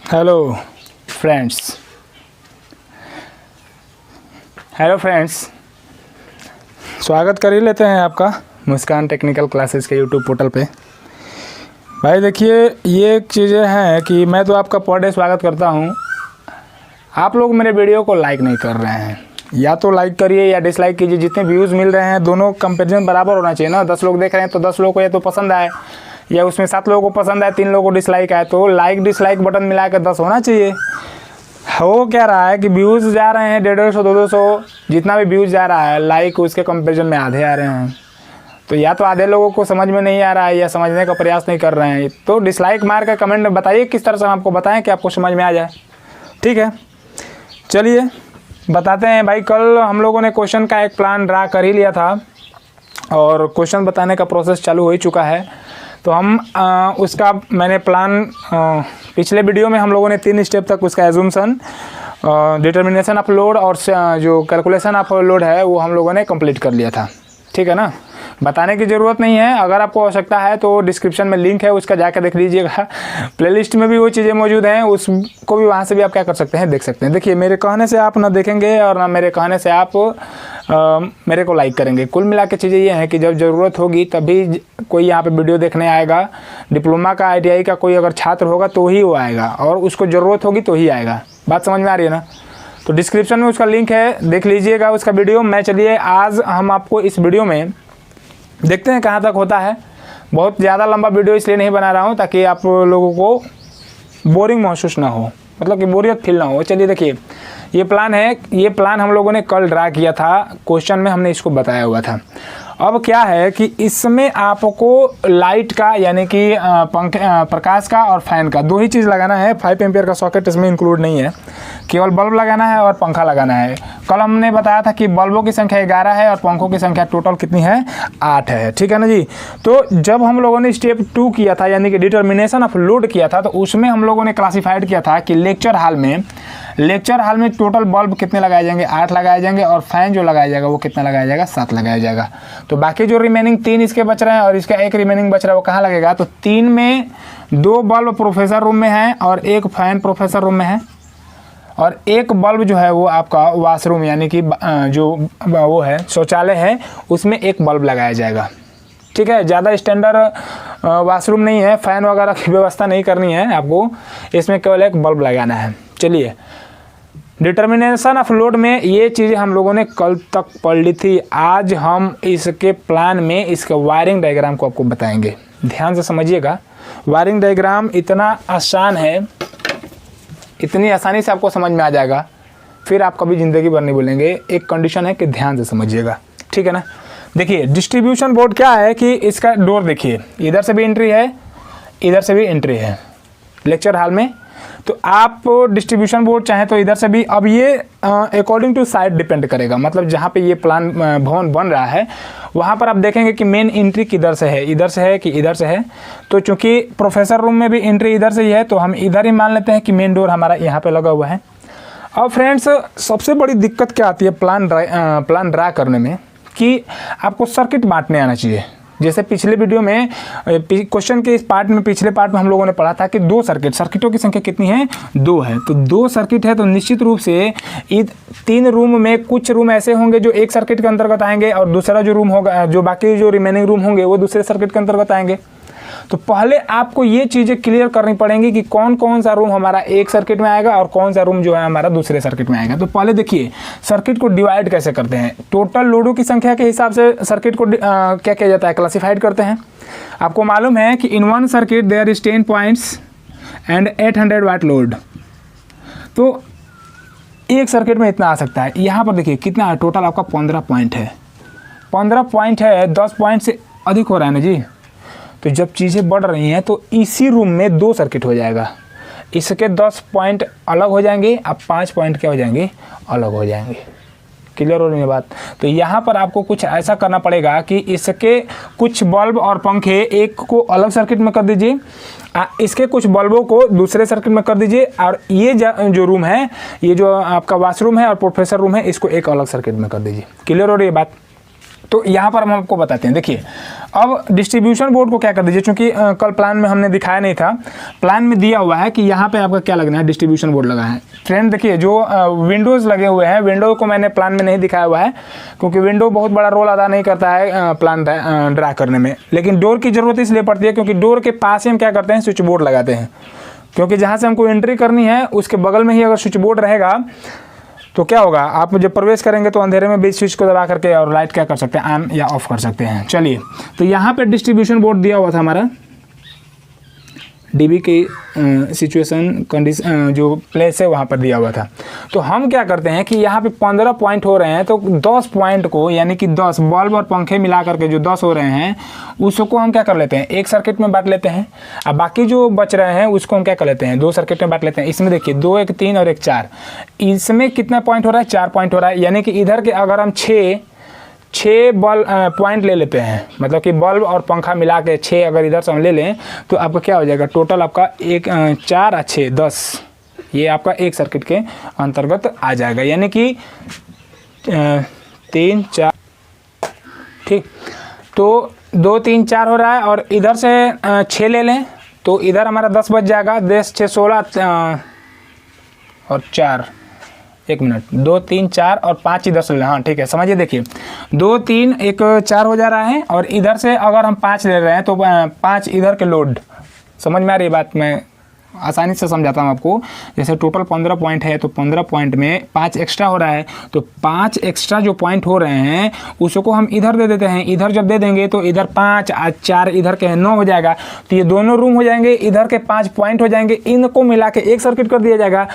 Hello friends, स्वागत कर ही लेते हैं आपका मुस्कान टेक्निकल क्लासेस के यूट्यूब पोर्टल पे। भाई देखिए, ये एक चीज़ें हैं कि मैं तो आपका पर डे स्वागत करता हूँ। आप लोग मेरे वीडियो को लाइक नहीं कर रहे हैं, या तो लाइक करिए या डिसलाइक कीजिए। जितने व्यूज़ मिल रहे हैं दोनों कंपेरिजन बराबर होना चाहिए ना। 10 लोग देख रहे हैं तो 10 लोगों को या तो पसंद आए, या उसमें 7 लोगों को पसंद आए, 3 लोगों को डिसलाइक आए, तो लाइक डिसलाइक बटन मिला कर 10 होना चाहिए। हो क्या रहा है कि व्यूज़ जा रहे हैं 150, 200, जितना भी व्यूज़ जा रहा है लाइक उसके कंपेरिजन में आधे आ रहे हैं। तो या तो आधे लोगों को समझ में नहीं आ रहा है या समझने का प्रयास नहीं कर रहे हैं। तो डिसलाइक मार कर कमेंट में बताइए किस तरह से हम आपको बताएं कि आपको समझ में आ जाए। ठीक है, चलिए बताते हैं। भाई कल हम लोगों ने क्वेश्चन का एक प्लान ड्रा कर ही लिया था और क्वेश्चन बताने का प्रोसेस चालू हो ही चुका है। तो हम उसका मैंने प्लान पिछले वीडियो में हम लोगों ने 3 स्टेप तक उसका एज्यूम्शन, डिटर्मिनेशन ऑफ लोड और जो कैलकुलेशन ऑफ लोड है वो हम लोगों ने कंप्लीट कर लिया था। ठीक है ना, बताने की ज़रूरत नहीं है। अगर आपको आवश्यकता है तो डिस्क्रिप्शन में लिंक है, उसका जाकर देख लीजिएगा। प्लेलिस्ट में भी वो चीज़ें मौजूद हैं, उसको भी वहाँ से भी आप क्या कर सकते हैं, देख सकते हैं। देखिए, मेरे कहने से आप ना देखेंगे और ना मेरे कहने से आप मेरे को लाइक करेंगे। कुल मिला के चीज़ें ये हैं कि जब ज़रूरत होगी तभी कोई यहाँ पे वीडियो देखने आएगा। डिप्लोमा का, ITI का कोई अगर छात्र होगा तो ही वो आएगा, और उसको ज़रूरत होगी तो ही आएगा। बात समझ में आ रही है ना? तो डिस्क्रिप्शन में उसका लिंक है, देख लीजिएगा उसका वीडियो। मैं चलिए आज हम आपको इस वीडियो में देखते हैं कहाँ तक होता है। बहुत ज़्यादा लंबा वीडियो इसलिए नहीं बना रहा हूँ ताकि आप लोगों को बोरिंग महसूस ना हो, मतलब कि बोरियत फील ना हो। चलिए देखिए, ये प्लान है, ये प्लान हम लोगों ने कल ड्रा किया था, क्वेश्चन में हमने इसको बताया हुआ था। अब क्या है कि इसमें आपको लाइट का यानी कि प्रकाश का और फैन का 2 ही चीज़ लगाना है। 5 एम्पियर का सॉकेट इसमें इंक्लूड नहीं है, केवल बल्ब लगाना है और पंखा लगाना है। कल हमने बताया था कि बल्बों की संख्या 11 है और पंखों की संख्या टोटल कितनी है, 8 है। ठीक है ना जी। तो जब हम लोगों ने स्टेप 2 किया था यानी कि डिटर्मिनेशन ऑफ लोड किया था, तो उसमें हम लोगों ने क्लासीफाइड किया था कि लेक्चर हॉल में टोटल बल्ब कितने लगाए जाएंगे, 8 लगाए जाएंगे, और फैन जो लगाया जाएगा वो कितना लगाया जाएगा, 7 लगाया जाएगा। तो बाकी जो रिमेनिंग 3 इसके बच रहे हैं और इसका 1 रिमेनिंग बच रहा है, वो कहाँ लगेगा? तो 3 में 2 बल्ब प्रोफेसर रूम में है और 1 फैन प्रोफेसर रूम में है, और 1 बल्ब जो है वो आपका वॉशरूम यानी कि जो वो है शौचालय है उसमें 1 बल्ब लगाया जाएगा। ठीक है, ज़्यादा स्टैंडर्ड वॉशरूम नहीं है, फ़ैन वगैरह की व्यवस्था नहीं करनी है आपको, इसमें केवल 1 बल्ब लगाना है। चलिए, डिटर्मिनेशन ऑफ लोड में ये चीज़ें हम लोगों ने कल तक पढ़ ली थी। आज हम इसके प्लान में इसका वायरिंग डायग्राम को आपको बताएंगे। ध्यान से समझिएगा, वायरिंग डायग्राम इतना आसान है, इतनी आसानी से आपको समझ में आ जाएगा, फिर आप कभी ज़िंदगी भर नहीं बोलेंगे। एक कंडीशन है कि ध्यान से समझिएगा, ठीक है ना। देखिए, डिस्ट्रीब्यूशन बोर्ड क्या है कि इसका डोर देखिए, इधर से भी एंट्री है, इधर से भी एंट्री है लेक्चर हॉल में। तो आप डिस्ट्रीब्यूशन बोर्ड चाहे तो इधर से भी, अब ये अकॉर्डिंग टू साइट डिपेंड करेगा, मतलब जहाँ पे ये प्लान भवन बन रहा है वहाँ पर आप देखेंगे कि मेन एंट्री किधर से है, इधर से है कि इधर से है। तो चूंकि प्रोफेसर रूम में भी एंट्री इधर से ही है तो हम इधर ही मान लेते हैं कि मेन डोर हमारा यहाँ पे लगा हुआ है। अब फ्रेंड्स, सबसे बड़ी दिक्कत क्या आती है प्लान ड्रा करने में कि आपको सर्किट बांटने आना चाहिए। जैसे पिछले वीडियो में क्वेश्चन के इस पार्ट में, पिछले पार्ट में हम लोगों ने पढ़ा था कि 2 सर्किटों की संख्या कितनी है, 2 है। तो 2 सर्किट है तो निश्चित रूप से 3 रूम में कुछ रूम ऐसे होंगे जो एक सर्किट के अंतर्गत आएंगे और दूसरा जो रूम होगा, जो बाकी जो रिमेनिंग रूम होंगे वो दूसरे सर्किट के अंतर्गत आएंगे। तो पहले आपको ये चीज़ें क्लियर करनी पड़ेंगी कि कौन कौन सा रूम हमारा एक सर्किट में आएगा और कौन सा रूम जो है हमारा दूसरे सर्किट में आएगा। तो पहले देखिए सर्किट को डिवाइड कैसे करते हैं। टोटल लोडों की संख्या के हिसाब से सर्किट को क्या किया जाता है, क्लासिफाइड करते हैं। आपको मालूम है कि in one circuit there is 10 points and 800 watt load. तो एक सर्किट में इतना आ सकता है। यहाँ पर देखिए कितना है, टोटल आपका 15 पॉइंट है। 15 पॉइंट है, 10 पॉइंट से अधिक हो रहा है ना जी। तो जब चीज़ें बढ़ रही हैं तो इसी रूम में 2 सर्किट हो जाएगा, इसके 10 पॉइंट अलग हो जाएंगे, अब 5 पॉइंट क्या हो जाएंगे, अलग हो जाएंगे। क्लियर हो रही है बात। तो यहाँ पर आपको कुछ ऐसा करना पड़ेगा कि इसके कुछ बल्ब और पंखे एक को अलग सर्किट में कर दीजिए, इसके कुछ बल्बों को दूसरे सर्किट में कर दीजिए, और ये जो रूम है, ये जो आपका वॉशरूम है और प्रोफेसर रूम है, इसको एक अलग सर्किट में कर दीजिए। क्लियर हो रही है बात। तो यहाँ पर हम आपको बताते हैं। देखिए अब डिस्ट्रीब्यूशन बोर्ड को क्या कर दीजिए, चूंकि कल प्लान में हमने दिखाया नहीं था, प्लान में दिया हुआ है कि यहाँ पे आपका क्या लगना है, डिस्ट्रीब्यूशन बोर्ड लगा है। फ्रेंड देखिए जो विंडोज़ लगे हुए हैं, विंडो को मैंने प्लान में नहीं दिखाया हुआ है क्योंकि विंडो बहुत बड़ा रोल अदा नहीं करता है प्लान ड्रा करने में, लेकिन डोर की ज़रूरत इसलिए पड़ती है क्योंकि डोर के पास ही हम क्या करते हैं, स्विच बोर्ड लगाते हैं। क्योंकि जहाँ से हमको एंट्री करनी है उसके बगल में ही अगर स्विच बोर्ड रहेगा तो क्या होगा, आप जब प्रवेश करेंगे तो अंधेरे में बीच स्विच को दबा करके और लाइट क्या कर सकते हैं, ऑन या ऑफ कर सकते हैं। चलिए तो यहाँ पे डिस्ट्रीब्यूशन बोर्ड दिया हुआ था हमारा, डीबी की सिचुएशन कंडीशन जो प्लेस है वहाँ पर दिया हुआ था। तो हम क्या करते हैं कि यहाँ पे 15 पॉइंट हो रहे हैं, तो 10 पॉइंट को यानी कि 10 बल्ब और पंखे मिला करके जो 10 हो रहे हैं उसको हम क्या कर लेते हैं, एक सर्किट में बांट लेते हैं। अब बाकी जो बच रहे हैं उसको हम क्या कर लेते हैं, 2 सर्किट में बांट लेते हैं। इसमें देखिए 2 1 3 और 1 4, इसमें कितना पॉइंट हो रहा है, 4 पॉइंट हो रहा है। यानी कि इधर के अगर हम 6 बल्ब पॉइंट ले लेते हैं, मतलब कि बल्ब और पंखा मिला के 6 अगर इधर से हम ले लें तो आपका क्या हो जाएगा, टोटल आपका 1 4 और 6 10, ये आपका एक सर्किट के अंतर्गत आ जाएगा। यानी कि 3 4, ठीक, तो 2 3 4 हो रहा है और इधर से 6 ले लें तो इधर हमारा 10 बच जाएगा, 10 6 16 और 4, 1 मिनट, 2 3 4 और 5 इधर से, हाँ ठीक है, समझिए। देखिए 2 3 1 4 हो जा रहा है और इधर से अगर हम 5 ले रहे हैं तो 5 इधर के लोड, समझ में आ रही है बात, मैं आसानी से समझाता हूँ आपको। जैसे टोटल 15 पॉइंट है तो 15 पॉइंट में 5 एक्स्ट्रा हो रहा है, तो 5 एक्स्ट्रा जो पॉइंट हो रहे हैं उसको हम इधर दे देते हैं। इधर जब दे देंगे तो इधर 5 4 इधर के 9 हो जाएगा, तो ये दोनों रूम हो जाएंगे, इधर के 5 पॉइंट हो जाएंगे, इनको मिला के एक सर्किट कर दिया जाएगा।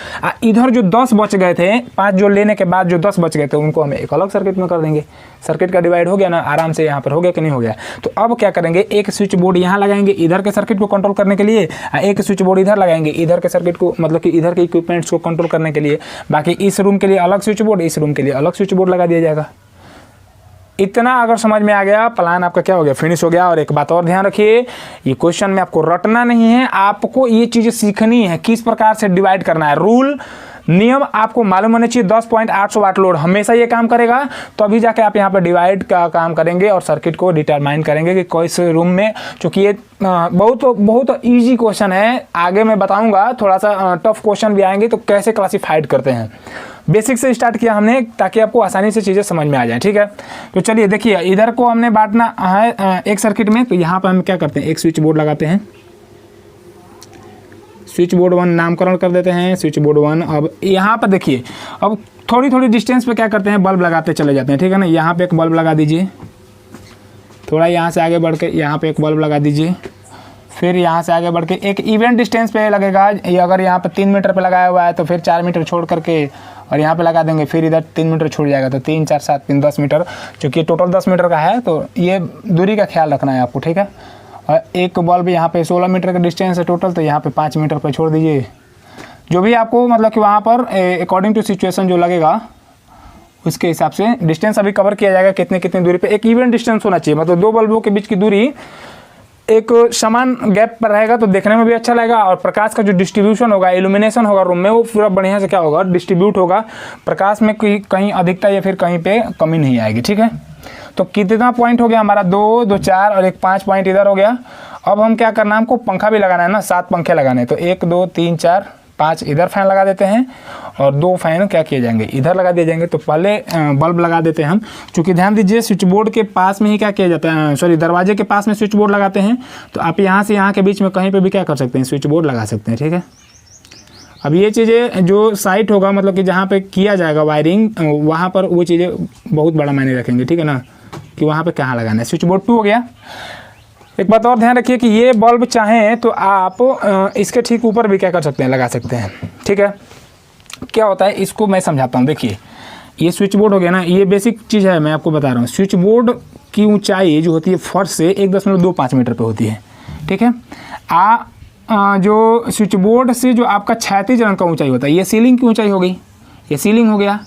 इधर जो 10 बच गए थे, 5 जो लेने के बाद जो 10 बच गए थे उनको हम एक अलग सर्किट में कर देंगे। सर्किट का डिवाइड हो गया ना आराम से, यहाँ पर हो गया कि नहीं हो गया। तो अब क्या करेंगे, एक स्विच बोर्ड यहाँ लगाएंगे इधर के सर्किट को कंट्रोल करने के लिए, एक स्विच बोर्ड इधर लगाएंगे इधर के सर्किट को, मतलब कि इधर के इक्विपमेंट्स को कंट्रोल करने के लिए। बाकी इस रूम के लिए अलग स्विच बोर्ड, इस रूम के लिए अलग स्विच बोर्ड लगा दिया जाएगा। इतना अगर समझ में आ गया, प्लान आपका क्या हो गया, फिनिश हो गया। और एक बात और ध्यान रखिए, ये क्वेश्चन में आपको रटना नहीं है, आपको ये चीज़ें सीखनी है किस प्रकार से डिवाइड करना है। रूल नियम आपको मालूम होने चाहिए। 10.800 वाट लोड हमेशा ये काम करेगा, तो अभी जाके आप यहाँ पर डिवाइड का काम करेंगे और सर्किट को डिटरमाइन करेंगे कि किस रूम में। चूँकि ये बहुत ईजी क्वेश्चन है, आगे मैं बताऊंगा थोड़ा सा टफ क्वेश्चन भी आएंगे तो कैसे क्लासिफाइड करते हैं। बेसिक से स्टार्ट किया हमने ताकि आपको आसानी से चीज़ें समझ में आ जाए, ठीक है। तो चलिए देखिए, इधर को हमने बांटना है एक सर्किट में, तो यहाँ पर हम क्या करते हैं, एक स्विच बोर्ड लगाते हैं, स्विच बोर्ड 1 नामकरण कर देते हैं, स्विच बोर्ड 1। अब यहाँ पर देखिए, अब थोड़ी थोड़ी डिस्टेंस पे क्या करते हैं, बल्ब लगाते चले जाते हैं, ठीक है ना। यहाँ पे एक बल्ब लगा दीजिए, थोड़ा यहाँ से आगे बढ़ के यहाँ पे एक बल्ब लगा दीजिए, फिर यहाँ से आगे बढ़ के एक इवेंट डिस्टेंस पे लगेगा। ये अगर यहाँ पे 3 मीटर पे लगाया हुआ है तो फिर 4 मीटर छोड़ करके और यहाँ पे लगा देंगे, फिर इधर 3 मीटर छूट जाएगा, तो 3 4 7 3 10 मीटर। चूँकि टोटल 10 मीटर का है तो ये दूरी का ख्याल रखना है आपको, ठीक है। और एक बल्ब यहाँ पे 16 मीटर का डिस्टेंस है टोटल, तो यहाँ पे 5 मीटर पे छोड़ दीजिए। जो भी आपको मतलब कि वहाँ पर अकॉर्डिंग टू सिचुएशन जो लगेगा उसके हिसाब से डिस्टेंस अभी कवर किया जाएगा, कितने कितने दूरी पे। एक इवन डिस्टेंस होना चाहिए, मतलब 2 बल्बों के बीच की दूरी एक समान गैप पर रहेगा तो देखने में भी अच्छा लगेगा। और प्रकाश का जो डिस्ट्रीब्यूशन होगा, इल्यूमिनेशन होगा रूम में, वो पूरा बढ़िया से क्या होगा, डिस्ट्रीब्यूट होगा। प्रकाश में कहीं अधिकता या फिर कहीं पे कमी नहीं आएगी, ठीक है। तो कितना पॉइंट हो गया हमारा, 2 2 4 और एक 5 पॉइंट इधर हो गया। अब हम क्या करना है, हमको पंखा भी लगाना है ना, 7 पंखे लगाने हैं। तो 1 2 3 4 5 इधर फैन लगा देते हैं और 2 फैन क्या किए जाएंगे, इधर लगा दिए जाएंगे। तो पहले बल्ब लगा देते हैं हम, चूँकि ध्यान दीजिए स्विच बोर्ड के पास में ही क्या किया जाता है, सॉरी दरवाजे के पास में स्विच बोर्ड लगाते हैं। तो आप यहाँ से यहाँ के बीच में कहीं पे भी क्या कर सकते हैं, स्विच बोर्ड लगा सकते हैं, ठीक है। अब ये चीज़ें जो साइट होगा, मतलब कि जहाँ पे किया जाएगा वायरिंग, वहाँ पर वो चीज़ें बहुत बड़ा मायने रखेंगे, ठीक है ना, कि वहाँ पे कहाँ लगाना है। स्विच बोर्ड 2 हो गया। एक बात और ध्यान रखिए कि ये बल्ब चाहें तो आप इसके ठीक ऊपर भी क्या कर सकते हैं, लगा सकते हैं, ठीक है। क्या होता है इसको मैं समझाता हूँ। देखिए ये स्विच बोर्ड हो गया ना, ये बेसिक चीज़ है, मैं आपको बता रहा हूँ। स्विच बोर्ड की ऊंचाई जो होती है फर्श से 1.25 मीटर पे होती है, ठीक है। जो स्विच बोर्ड से जो आपका क्षैतिज रंग का ऊंचाई होता है, ये सीलिंग की ऊंचाई हो गई, ये सीलिंग हो गया,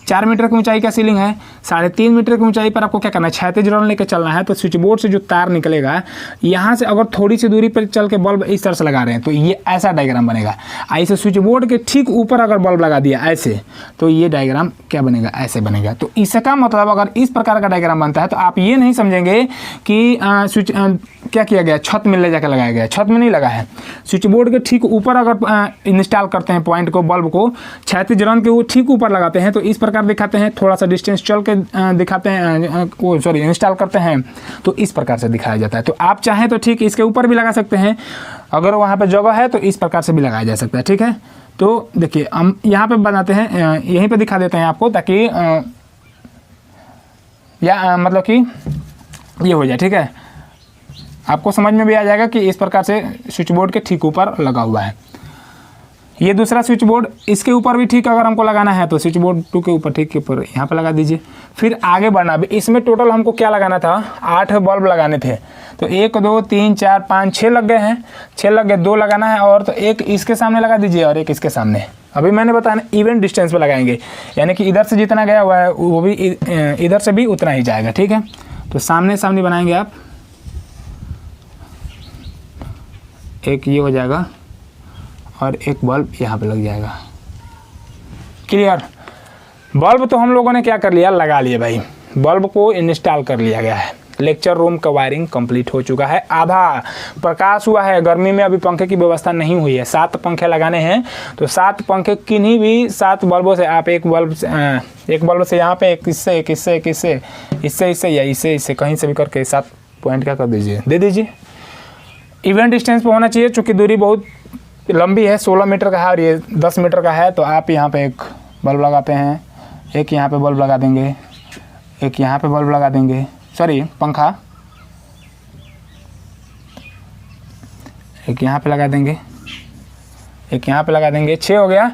4 मीटर की ऊंचाई का सीलिंग है, 3.5 मीटर की ऊंचाई पर आपको क्या करना है, क्षैतिज रॉड लेकर चलना है। तो स्विच बोर्ड से जो तार निकलेगा यहाँ से अगर थोड़ी सी दूरी पर चल के बल्ब इस तरह से लगा रहे हैं तो ये ऐसा डायग्राम बनेगा। ऐसे स्विच बोर्ड के ठीक ऊपर अगर बल्ब लगा दिया ऐसे, तो ये डायग्राम क्या बनेगा, ऐसे बनेगा। तो इसका मतलब अगर इस प्रकार का डायग्राम बनता है तो आप ये नहीं समझेंगे कि स्विच क्या किया गया, छत में ले जाकर लगाया गया, छत में नहीं लगा है। स्विच बोर्ड के ठीक ऊपर अगर इंस्टॉल करते हैं पॉइंट को, बल्ब को क्षैतिज रॉड के वो ठीक ऊपर लगाते हैं तो इस प्रकार दिखाते हैं, थोड़ा सा डिस्टेंस चल के दिखाते हैं, वो सॉरी इंस्टॉल करते हैं तो इस प्रकार से दिखाया जाता है। तो आप चाहें तो ठीक इसके ऊपर भी लगा सकते हैं, अगर वहाँ पे जगह है तो इस प्रकार से भी लगाया जा सकता है, ठीक है। तो देखिए हम यहाँ पे बनाते हैं, यहीं पे दिखा देते हैं आपको, ताकि मतलब कि ये हो जाए, ठीक है, आपको समझ में भी आ जाएगा कि इस प्रकार से स्विच बोर्ड के ठीक ऊपर लगा हुआ है। ये दूसरा स्विच बोर्ड, इसके ऊपर भी ठीक अगर हमको लगाना है तो स्विच बोर्ड 2 के ऊपर ठीक के ऊपर यहाँ पे लगा दीजिए। फिर आगे बढ़ना भी, इसमें टोटल हमको क्या लगाना था, 8 बल्ब लगाने थे। तो 1 2 3 4 5 6 लग गए हैं, 6 लग गए, 2 लगाना है और, तो एक इसके सामने लगा दीजिए और एक इसके सामने। अभी मैंने बताया इवन डिस्टेंस पे लगाएंगे, यानी कि इधर से जितना गया हुआ है वो भी इधर से भी उतना ही जाएगा, ठीक है। तो सामने सामने बनाएंगे आप, एक ये हो जाएगा और एक बल्ब यहाँ पे लग जाएगा। क्लियर। बल्ब तो हम लोगों ने क्या कर लिया, लगा लिए भाई, बल्ब को इंस्टॉल कर लिया गया है। लेक्चर रूम का वायरिंग कंप्लीट हो चुका है, आधा प्रकाश हुआ है। गर्मी में अभी पंखे की व्यवस्था नहीं हुई है, 7 पंखे लगाने हैं। तो 7 पंखे किन्हीं भी 7 बल्बों से आप एक बल्ब से यहाँ पे, एक इससे, एक इससे, एक इससे, इससे या इससे कहीं से भी करके 7 पॉइंट क्या कर दीजिए, दे दीजिए। इवेंट डिस्टेंस पे होना चाहिए, चूँकि दूरी बहुत लंबी है, 16 मीटर का है और ये 10 मीटर का है। तो आप यहाँ पे एक बल्ब लगाते हैं, एक यहाँ पे बल्ब लगा देंगे, एक यहाँ पे बल्ब लगा देंगे, सॉरी पंखा, एक यहाँ पे लगा देंगे, एक यहाँ पे लगा देंगे, 6 हो गया।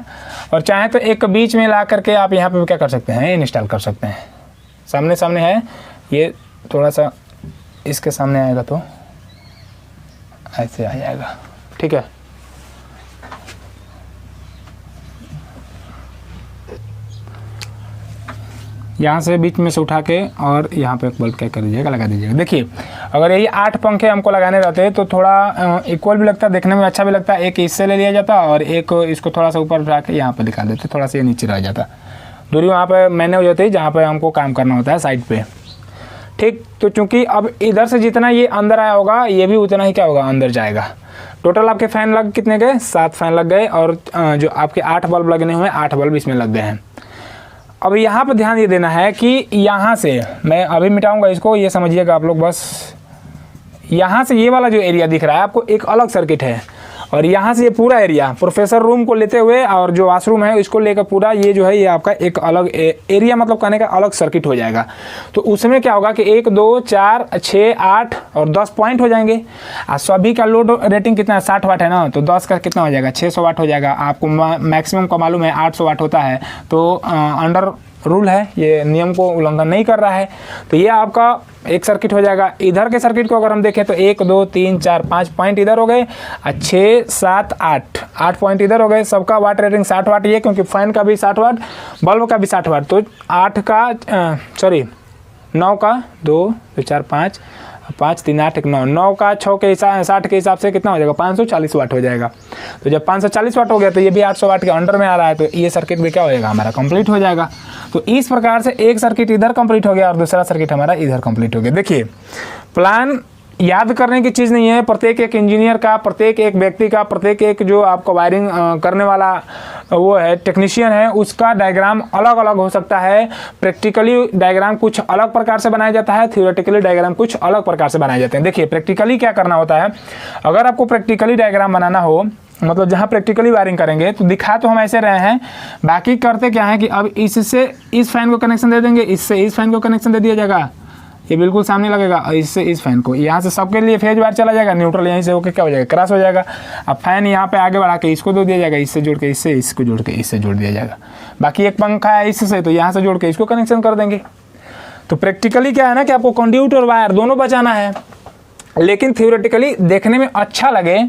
और चाहे तो एक बीच में ला करके आप यहाँ पे क्या कर सकते हैं, इंस्टॉल कर सकते हैं। सामने सामने है, ये थोड़ा सा इसके सामने आएगा तो ऐसे आ जाएगा, ठीक है। यहाँ से बीच में से उठा के और यहाँ पे एक बल्ब क्या कर दीजिएगा, लगा दीजिएगा। देखिए अगर यही 8 पंखे हमको लगाने रहते तो थोड़ा इक्वल भी लगता, देखने में अच्छा भी लगता। एक इससे ले लिया जाता और एक इसको थोड़ा सा ऊपर उठा के यहाँ पे दिखा देते, थोड़ा सा ये नीचे रह जाता, दूरी वहाँ पे मैंने हो जाती जहाँ पे हमको काम करना होता है साइड पे, ठीक। तो चूँकि अब इधर से जितना ये अंदर आया होगा ये भी उतना ही क्या होगा, अंदर जाएगा। टोटल आपके फ़ैन लग कितने गए, 7 फ़ैन लग गए और जो आपके 8 बल्ब लगने हुए 8 बल्ब इसमें लग गए हैं। अब यहाँ पर ध्यान ये देना है कि यहाँ से मैं अभी मिटाऊंगा इसको, ये समझिएगा आप लोग बस। यहाँ से ये वाला जो एरिया दिख रहा है आपको, एक अलग सर्किट है। और यहाँ से ये पूरा एरिया प्रोफेसर रूम को लेते हुए और जो वॉशरूम है इसको लेकर पूरा ये जो है ये आपका एक अलग एरिया, मतलब कहने का अलग सर्किट हो जाएगा। तो उसमें क्या होगा कि 1 2 4 6 8 और 10 पॉइंट हो जाएंगे। और सभी का लोड रेटिंग कितना है, 60 वाट है ना, तो 10 का कितना हो जाएगा, 600 वाट हो जाएगा। आपको मैक्सिमम का मालूम है 800 वाट होता है, तो अंडर रूल है, ये नियम को उल्लंघन नहीं कर रहा है। तो ये आपका एक सर्किट हो जाएगा। इधर के सर्किट को अगर हम देखें तो 1 2 3 4 5 पॉइंट इधर हो गए और 6 7 8 पॉइंट इधर हो गए। सबका वाट रेटिंग 60 वाट ये, क्योंकि फैन का भी 60 वाट, बल्ब का भी 60 वाट। तो 9 का 2 4 5 5 3 8 1 9 9 का 6 के 60 के हिसाब से कितना हो जाएगा, 540 वाट हो जाएगा। तो जब 540 वाट हो गया तो ये भी 800 वाट के अंडर में आ रहा है, तो ये सर्किट भी क्या हो जाएगा, हमारा कंप्लीट हो जाएगा। तो इस प्रकार से एक सर्किट इधर कंप्लीट हो गया और दूसरा सर्किट हमारा इधर कंप्लीट हो गया। देखिए प्लान याद करने की चीज़ नहीं है, प्रत्येक एक इंजीनियर का, प्रत्येक एक व्यक्ति का, प्रत्येक एक जो आपको वायरिंग करने वाला वो है टेक्नीशियन है, उसका डायग्राम अलग अलग हो सकता है। प्रैक्टिकली डायग्राम कुछ अलग प्रकार से बनाया जाता है, थ्योरेटिकली डायग्राम कुछ अलग प्रकार से बनाए जाते हैं। देखिए प्रैक्टिकली क्या करना होता है, अगर आपको प्रैक्टिकली डायग्राम बनाना हो, मतलब जहाँ प्रैक्टिकली वायरिंग करेंगे, तो दिखा तो हम ऐसे रहे हैं, बाकी करते क्या है कि अब इससे इस फैन को कनेक्शन दे देंगे, इससे इस फैन को कनेक्शन दे दिया जाएगा, ये बिल्कुल सामने लगेगा, और इससे इस फैन को, यहाँ से सबके लिए फेज वायर चला जाएगा, न्यूट्रल यहीं से होकर क्या हो जाएगा, क्रॉस हो जाएगा। अब फैन यहाँ पे आगे बढ़ा के इसको दो दिया जाएगा, इससे जोड़ के इससे, इसको जोड़ के इससे जोड़ दिया जाएगा। बाकी एक पंखा है इससे, तो यहाँ से जोड़ के इसको कनेक्शन कर देंगे। तो प्रैक्टिकली क्या है ना कि आपको कंड्यूट और वायर दोनों बचाना है, लेकिन थ्योरेटिकली देखने में अच्छा लगे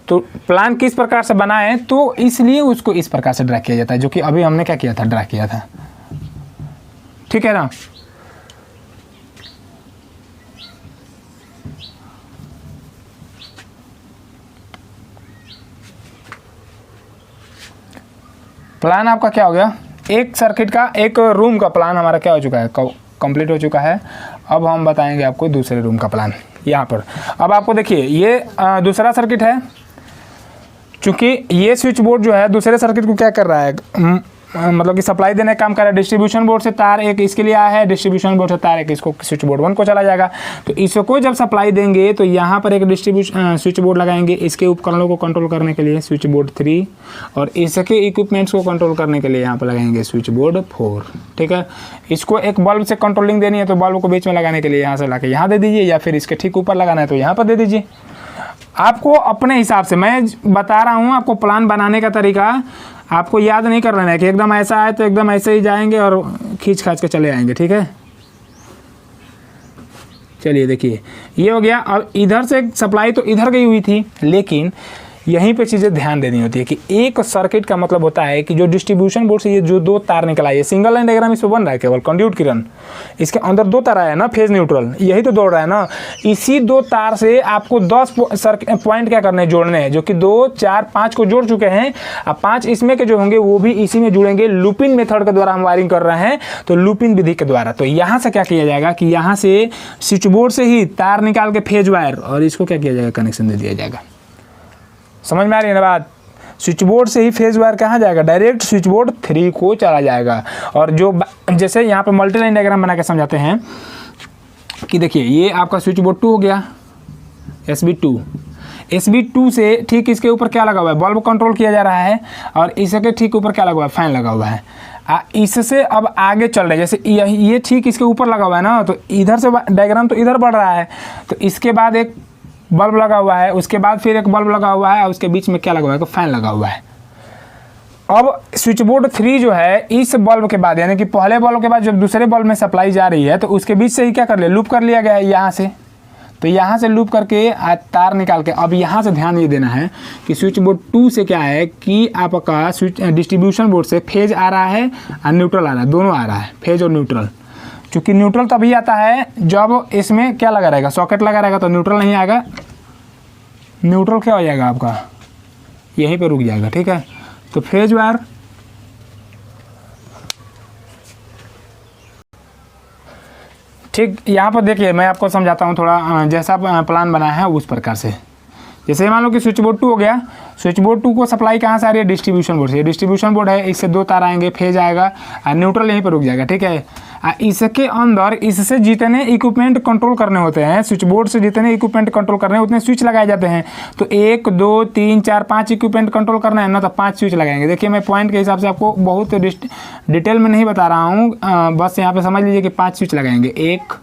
तो प्लान किस प्रकार से बनाएं, तो इसलिए उसको इस प्रकार से ड्रा किया जाता है, जो कि अभी हमने क्या किया था, ड्रा किया था। ठीक है ना। प्लान आपका क्या हो गया, एक सर्किट का, एक रूम का प्लान हमारा क्या हो चुका है, कंप्लीट हो चुका है। अब हम बताएंगे आपको दूसरे रूम का प्लान यहाँ पर। अब आपको देखिए ये दूसरा सर्किट है, चूँकि ये स्विच बोर्ड जो है दूसरे सर्किट को क्या कर रहा है, मतलब कि सप्लाई देने का काम कर रहा है। डिस्ट्रीब्यूशन बोर्ड से तार एक इसके लिए आया है, डिस्ट्रीब्यूशन बोर्ड से तार एक इसको स्विच बोर्ड 1 को चला जाएगा। तो इसको जब सप्लाई देंगे तो यहाँ पर एक स्विच बोर्ड लगाएंगे इसके उपकरणों को कंट्रोल करने के लिए स्विच बोर्ड 3, और इसके इक्विपमेंट्स को कंट्रोल करने के लिए यहाँ पर लगाएंगे स्विच बोर्ड 4। ठीक है, इसको एक बल्ब से कंट्रोलिंग देनी है तो बल्ब को बीच में लगाने के लिए यहाँ से ला के यहाँ दे दीजिए, या फिर इसके ठीक ऊपर लगाना है तो यहाँ पर दे दीजिए। आपको अपने हिसाब से मैं बता रहा हूँ, आपको प्लान बनाने का तरीका आपको याद नहीं कर लेना है कि एकदम ऐसा आए तो एकदम ऐसे ही जाएंगे और खींच खाच के चले आएंगे। ठीक है, चलिए देखिए ये हो गया। अब इधर से सप्लाई तो इधर गई हुई थी, लेकिन यहीं पे चीज़ें ध्यान देनी होती है कि एक सर्किट का मतलब होता है कि जो डिस्ट्रीब्यूशन बोर्ड से ये जो 2 तार निकला है, ये सिंगल लाइन डायग्राम इस पर बन रहा है केवल कंड्यूट किरण, इसके अंदर 2 तार है ना, फेज न्यूट्रल, यही तो दौड़ रहा है ना। इसी 2 तार से आपको 10 पॉइंट क्या करने हैं, जोड़ने हैं, जो कि 2, 4, 5 को जोड़ चुके हैं। अब 5 इसमें के जो होंगे वो भी इसी में जुड़ेंगे। लूपिंग मेथड के द्वारा हम वायरिंग कर रहे हैं, तो लूपिंग विधि के द्वारा। तो यहाँ से क्या किया जाएगा कि यहाँ से स्विच बोर्ड से ही तार निकाल के फेज वायर और इसको क्या किया जाएगा, कनेक्शन दे दिया जाएगा। समझ में आ रही है ना बात। स्विच बोर्ड से ही फेज वायर कहाँ जाएगा, डायरेक्ट स्विच बोर्ड 3 को चला जाएगा। और जो जैसे यहाँ पे मल्टी लाइन डायग्राम बना के समझाते हैं कि देखिए ये आपका स्विच बोर्ड 2 हो गया, SB2 से ठीक इसके ऊपर क्या लगा हुआ है, बल्ब कंट्रोल किया जा रहा है, और इसके ठीक ऊपर क्या लगा हुआ है, फैन लगा हुआ है। इससे अब आगे चल रहे हैं, जैसे ये ठीक इसके ऊपर लगा हुआ है ना, तो इधर से डायग्राम तो इधर बढ़ रहा है, तो इसके बाद एक बल्ब लगा हुआ है, उसके बाद फिर एक बल्ब लगा हुआ है, और उसके बीच में क्या लगा हुआ है, तो फैन लगा हुआ है। अब स्विच बोर्ड 3 जो है इस बल्ब के बाद, यानी कि पहले बल्ब के बाद जब दूसरे बल्ब में सप्लाई जा रही है, तो उसके बीच से ही क्या कर लिया, लूप कर लिया गया है यहाँ से। तो यहाँ से लूप करके तार निकाल के, अब यहाँ से ध्यान ये देना है कि स्विच बोर्ड 2 से क्या है कि आपका स्विच डिस्ट्रीब्यूशन बोर्ड से फेज आ रहा है और न्यूट्रल आ रहा है, दोनों आ रहा है, फेज और न्यूट्रल। चूँकि न्यूट्रल तभी आता है जब इसमें क्या लगा रहेगा, सॉकेट लगा रहेगा, तो न्यूट्रल नहीं आएगा। न्यूट्रल क्या हो जाएगा आपका, यहीं पे रुक जाएगा। ठीक है, तो फेज वायर ठीक यहाँ पर देखिए मैं आपको समझाता हूँ थोड़ा, जैसा प्लान बनाया है उस प्रकार से। जैसे मान लो कि स्विच बोर्ड 2 हो गया, स्विच बोर्ड 2 को सप्लाई कहाँ से आ रही है, डिस्ट्रीब्यूशन बोर्ड से। डिस्ट्रीब्यूशन बोर्ड है, इससे 2 तार आएंगे, फेज आएगा और न्यूट्रल यहीं पर रुक जाएगा। ठीक है, इसके अंदर इससे जितने इक्विपमेंट कंट्रोल करने होते हैं, स्विच बोर्ड से जितने इक्विपमेंट कंट्रोल करने हैं उतने स्विच लगाए जाते हैं। तो 1, 2, 3, 4, 5 इक्विपमेंट कंट्रोल करना है ना, तो 5 स्विच लगाएंगे। देखिए मैं पॉइंट के हिसाब से आपको बहुत डिटेल में नहीं बता रहा हूँ, बस यहाँ पर समझ लीजिए कि 5 स्विच लगाएंगे, 1,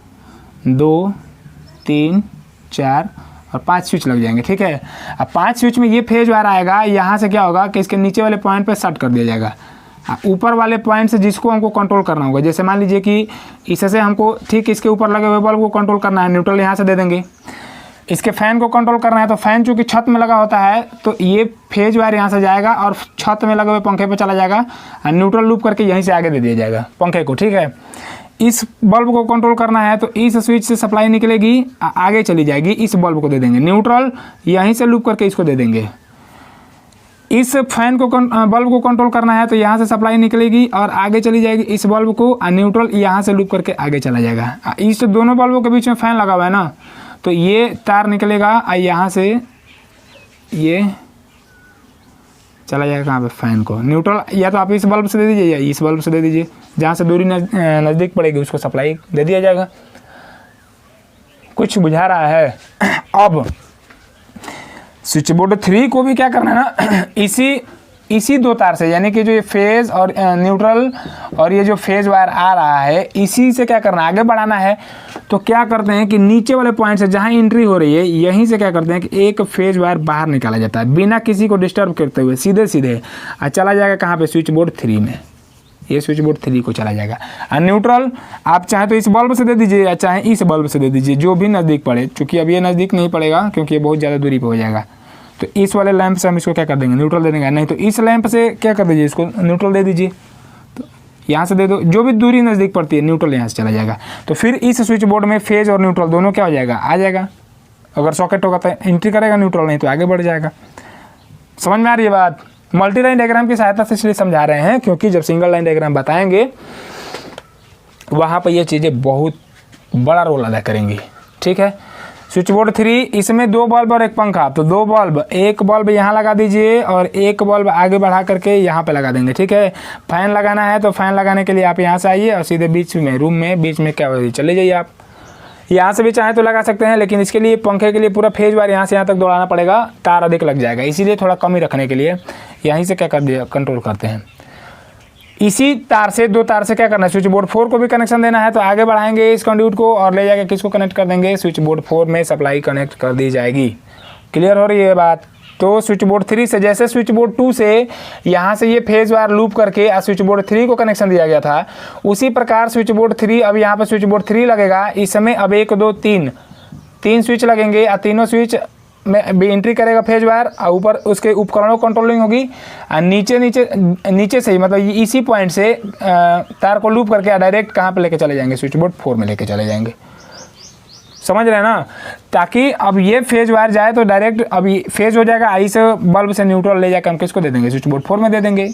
2, 3, 4 और 5 स्विच लग जाएंगे। ठीक है, अब 5 स्विच में ये फेज वायर आएगा, यहाँ से क्या होगा कि इसके नीचे वाले पॉइंट पे सेट कर दिया जाएगा। ऊपर वाले पॉइंट से जिसको हमको कंट्रोल करना होगा, जैसे मान लीजिए कि इससे हमको ठीक इसके ऊपर लगे हुए बल्ब को कंट्रोल करना है, न्यूट्रल यहाँ से दे देंगे। इसके फैन को कंट्रोल करना है, तो फैन चूँकि छत में लगा होता है तो ये फेज वायर यहाँ से जाएगा और छत में लगे हुए पंखे पे चला जाएगा, और न्यूट्रल लूप करके यहीं से आगे दे दिया जाएगा पंखे को। ठीक है, इस बल्ब को कंट्रोल करना है तो इस स्विच से सप्लाई निकलेगी, आगे चली जाएगी, इस बल्ब को दे देंगे। न्यूट्रल यहीं से लूप करके इसको दे देंगे। इस फैन को बल्ब को कंट्रोल करना है तो यहाँ से सप्लाई निकलेगी और आगे चली जाएगी इस बल्ब को, और न्यूट्रल यहाँ से लूप करके आगे चला जाएगा। इस दोनों बल्बों के बीच में फैन लगा हुआ है ना, तो ये तार निकलेगा और यहाँ से ये चला जाएगा कहाँ पे, फैन को। न्यूट्रल या तो आप इस बल्ब से दे दीजिए या इस बल्ब से दे दीजिए, जहाँ से दूरी नज़दीक पड़ेगी उसको सप्लाई दे दिया जाएगा। कुछ बुझा रहा है। अब स्विच बोर्ड 3 को भी क्या करना है ना, इसी 2 तार से, यानी कि जो ये फेज और न्यूट्रल और ये जो फेज वायर आ रहा है, इसी से क्या करना है, आगे बढ़ाना है। तो क्या करते हैं कि नीचे वाले पॉइंट से जहाँ एंट्री हो रही है, यहीं से क्या करते हैं कि एक फेज वायर बाहर निकाला जाता है बिना किसी को डिस्टर्ब करते हुए, सीधे सीधे चला जाएगा कहाँ पे, स्विच बोर्ड 3 में। ये स्विच बोर्ड 3 को चला जाएगा। और न्यूट्रल आप चाहे तो इस बल्ब से दे दीजिए या चाहे इस बल्ब से दे दीजिए, जो भी नज़दीक पड़े। चूँकि अब ये नज़दीक नहीं पड़ेगा क्योंकि ये बहुत ज़्यादा दूरी पर हो जाएगा, तो इस वाले लैंप से हम इसको क्या कर देंगे, न्यूट्रल दे देंगे। नहीं तो इस लैंप से क्या कर दीजिए, इसको न्यूट्रल दे दीजिए। तो यहाँ से दे दो, जो भी दूरी नज़दीक पड़ती है न्यूट्रल यहाँ से चला जाएगा। तो फिर इस स्विच बोर्ड में फेज और न्यूट्रल दोनों क्या हो जाएगा, आ जाएगा। अगर सॉकेट होगा तो एंट्री करेगा न्यूट्रल, नहीं तो आगे बढ़ जाएगा। समझ में आ रही है बात। मल्टी लाइन डायग्राम की सहायता से इसलिए समझा रहे हैं क्योंकि जब सिंगल लाइन डायग्राम बताएंगे वहाँ पर ये चीज़ें बहुत बड़ा रोल अदा करेंगी। ठीक है। स्विच बोर्ड 3, इसमें 2 बल्ब और एक पंखा, तो 2 बल्ब, एक बल्ब यहाँ लगा दीजिए और एक बल्ब आगे बढ़ा करके यहाँ पे लगा देंगे। ठीक है। फैन लगाना है तो फैन लगाने के लिए आप यहाँ से आइए और सीधे बीच में रूम में बीच में क्या चले जाइए। आप यहाँ से भी चाहें तो लगा सकते हैं, लेकिन इसके लिए पंखे के लिए पूरा फेज वार यहाँ से यहाँ तक दौड़ाना पड़ेगा, तार अधिक लग जाएगा। इसीलिए थोड़ा कम ही रखने के लिए यहीं से क्या कर दिया, कंट्रोल करते हैं। इसी तार से 2 तार से क्या करना है, स्विच बोर्ड 4 को भी कनेक्शन देना है, तो आगे बढ़ाएंगे इस कंड्यूट को और ले जाकर किसको कनेक्ट कर देंगे, स्विच बोर्ड 4 में सप्लाई कनेक्ट कर दी जाएगी। क्लियर हो रही है बात। तो स्विच बोर्ड 3 से जैसे स्विच बोर्ड 2 से यहाँ से ये फेज वार लूप करके स्विच बोर्ड 3 को कनेक्शन दिया गया था, उसी प्रकार स्विच बोर्ड 3 अब यहाँ पर स्विच बोर्ड 3 लगेगा। इस समय अब 1 2 3 स्विच लगेंगे और तीनों स्विच में भी एंट्री करेगा फेज वायर और ऊपर उसके उपकरणों कंट्रोलिंग होगी और नीचे से ही मतलब इसी पॉइंट से तार को लूप करके डायरेक्ट कहाँ पे लेके चले जाएंगे, स्विच बोर्ड 4 में लेके चले जाएंगे। समझ रहे हैं ना। ताकि अब ये फेज वायर जाए तो डायरेक्ट अभी फेज हो जाएगा, आई से बल्ब से न्यूट्रल ले जाकर हम किसको दे देंगे, स्विच बोर्ड 4 में दे देंगे।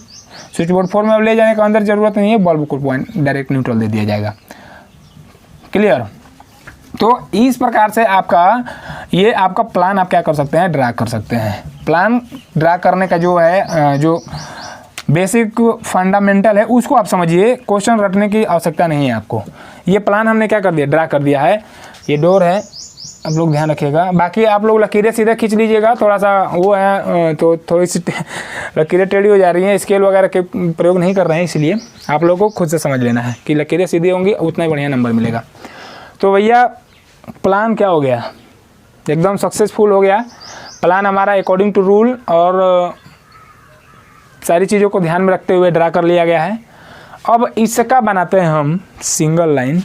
स्विच बोर्ड 4 में अब ले जाने का अंदर ज़रूरत नहीं है, बल्ब को पॉइंट डायरेक्ट न्यूट्रल दे दिया जाएगा। क्लियर। तो इस प्रकार से आपका प्लान आप क्या कर सकते हैं, ड्रा कर सकते हैं। प्लान ड्रा करने का जो है जो बेसिक फंडामेंटल है उसको आप समझिए, क्वेश्चन रटने की आवश्यकता नहीं है आपको। ये प्लान हमने क्या कर दिया, ड्रा कर दिया है। ये डोर है, आप लोग ध्यान रखिएगा। बाकी आप लोग लकीरें सीधे खींच लीजिएगा, थोड़ा सा वो है तो थोड़ी सी लकीरें टेढ़ी हो जा रही हैं, स्केल वगैरह के प्रयोग नहीं कर रहे हैं, इसलिए आप लोगों को खुद से समझ लेना है कि लकीरें सीधी होंगी उतना ही बढ़िया नंबर मिलेगा। तो भैया प्लान क्या हो गया, एकदम सक्सेसफुल हो गया प्लान हमारा अकॉर्डिंग टू रूल और सारी चीज़ों को ध्यान में रखते हुए ड्रा कर लिया गया है। अब इसका बनाते हैं हम सिंगल लाइन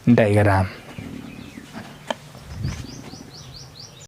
डायग्राम।